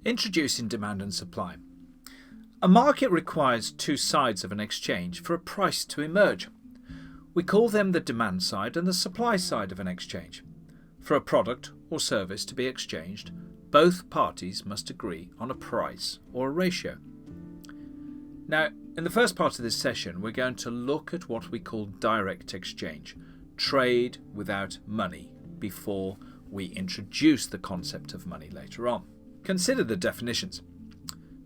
Introducing demand and supply. A market requires two sides of an exchange for a price to emerge. We call them the demand side and the supply side of an exchange. For a product or service to be exchanged, both parties must agree on a price or a ratio. Now, in the first part of this session, we're going to look at what we call direct exchange, trade without money, before we introduce the concept of money later on. Consider the definitions.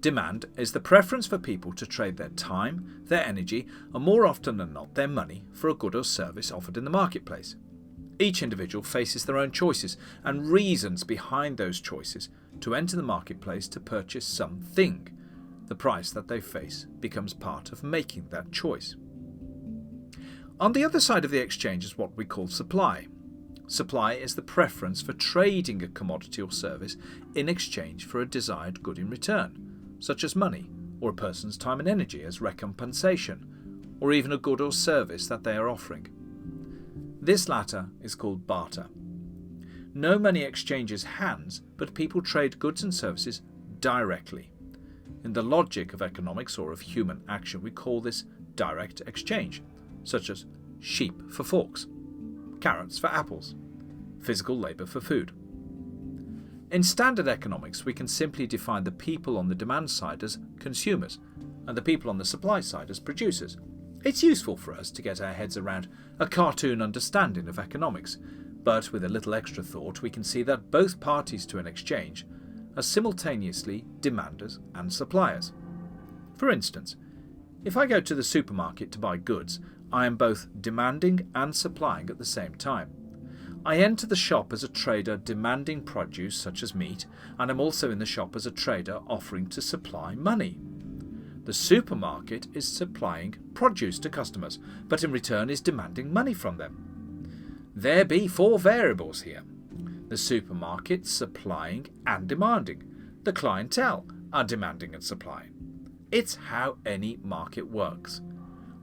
Demand is the preference for people to trade their time, their energy, and more often than not their money for a good or service offered in the marketplace. Each individual faces their own choices and reasons behind those choices to enter the marketplace to purchase something. The price that they face becomes part of making that choice. On the other side of the exchange is what we call supply. Supply is the preference for trading a commodity or service in exchange for a desired good in return, such as money or a person's time and energy as recompensation, or even a good or service that they are offering. This latter is called barter. No money exchanges hands, but people trade goods and services directly. In the logic of economics or of human action, we call this direct exchange, such as sheep for forks, carrots for apples, physical labour for food. In standard economics, we can simply define the people on the demand side as consumers and the people on the supply side as producers. It's useful for us to get our heads around a cartoon understanding of economics, but with a little extra thought we can see that both parties to an exchange are simultaneously demanders and suppliers. For instance, if I go to the supermarket to buy goods, I am both demanding and supplying at the same time. I enter the shop as a trader demanding produce such as meat, and I'm also in the shop as a trader offering to supply money. The supermarket is supplying produce to customers, but in return is demanding money from them. There be four variables here. The supermarket supplying and demanding. The clientele are demanding and supplying. It's how any market works.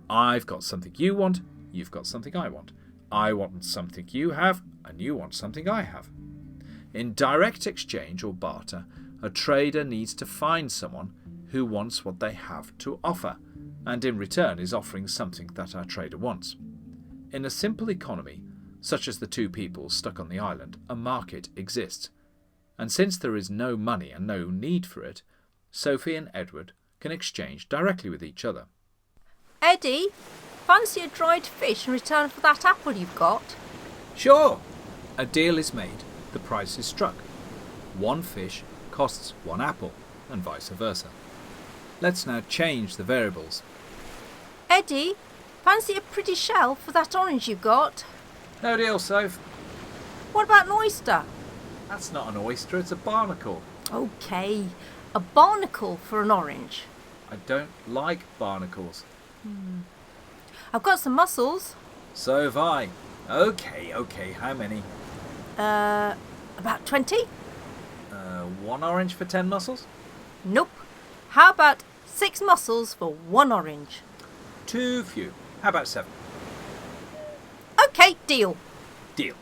I've got something you want, you've got something I want. I want something you have, and you want something I have. In direct exchange or barter, a trader needs to find someone who wants what they have to offer, and in return is offering something that our trader wants. In a simple economy, such as the two people stuck on the island, a market exists. And since there is no money and no need for it, Sophie and Edward can exchange directly with each other. Eddie, fancy a dried fish in return for that apple you've got? Sure. A deal is made. The price is struck. One fish costs one apple, and vice versa. Let's now change the variables. Eddie, fancy a pretty shell for that orange you've got? No deal, Soph. What about an oyster? That's not an oyster, it's a barnacle. OK, a barnacle for an orange. I don't like barnacles. I've got some mussels. So have I. OK, how many? About 20? One orange for 10 mussels? Nope. How about 6 mussels for 1 orange? Too few. How about 7? OK, deal. Deal.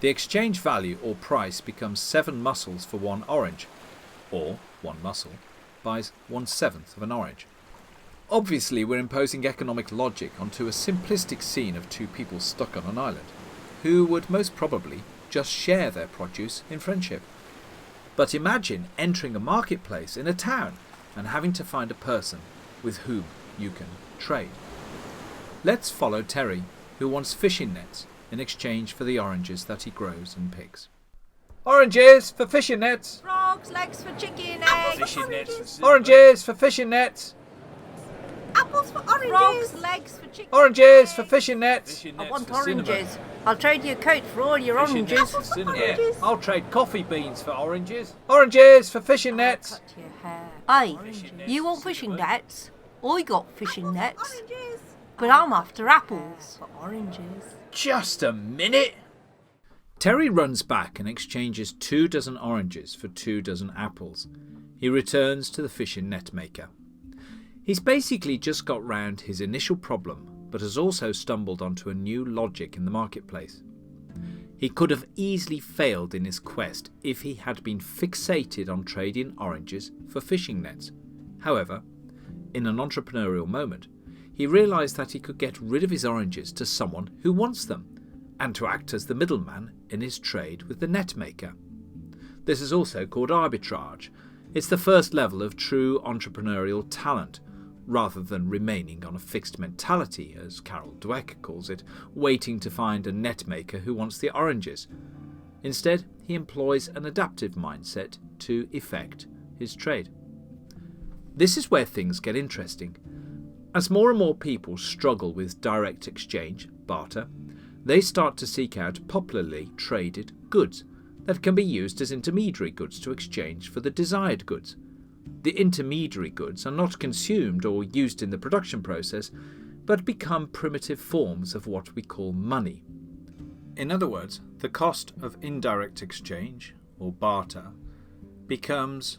The exchange value or price becomes 7 mussels for 1 orange, or 1 mussel buys 1/7 of an orange. Obviously, we're imposing economic logic onto a simplistic scene of two people stuck on an island, who would most probably just share their produce in friendship. But imagine entering a marketplace in a town and having to find a person with whom you can trade. Let's follow Terry, who wants fishing nets in exchange for the oranges that he grows and picks. Oranges for fishing nets! Frogs, legs for chicken, eggs. Fishing nets. Oranges for fishing nets! Apples for oranges. Frogs, legs for chicken. Oranges for fishing nets! I want oranges. I'll trade you a coat for all your oranges. Yeah, I'll trade coffee beans for oranges. Oranges for fishing nets! Cut your hair. Hey, you want fishing nets? I got fishing nets. But I'm after apples for oranges. Just a minute! Terry runs back and exchanges 2 dozen oranges for 2 dozen apples. He returns to the fishing net maker. He's basically just got round his initial problem, but has also stumbled onto a new logic in the marketplace. He could have easily failed in his quest if he had been fixated on trading oranges for fishing nets. However, in an entrepreneurial moment, he realised that he could get rid of his oranges to someone who wants them, and to act as the middleman in his trade with the net maker. This is also called arbitrage. It's the first level of true entrepreneurial talent, rather than remaining on a fixed mentality, as Carol Dweck calls it, waiting to find a net maker who wants the oranges. Instead, he employs an adaptive mindset to effect his trade. This is where things get interesting. As more and more people struggle with direct exchange, barter, they start to seek out popularly traded goods that can be used as intermediary goods to exchange for the desired goods. The intermediary goods are not consumed or used in the production process, but become primitive forms of what we call money. In other words, the cost of indirect exchange, or barter, becomes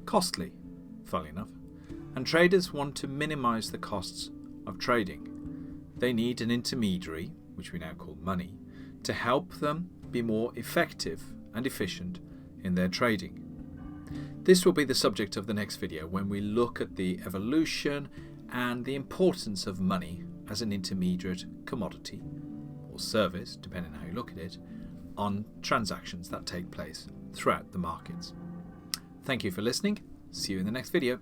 costly, funnily enough, and traders want to minimise the costs of trading. They need an intermediary, which we now call money, to help them be more effective and efficient in their trading. This will be the subject of the next video, when we look at the evolution and the importance of money as an intermediate commodity or service, depending on how you look at it, on transactions that take place throughout the markets. Thank you for listening. See you in the next video.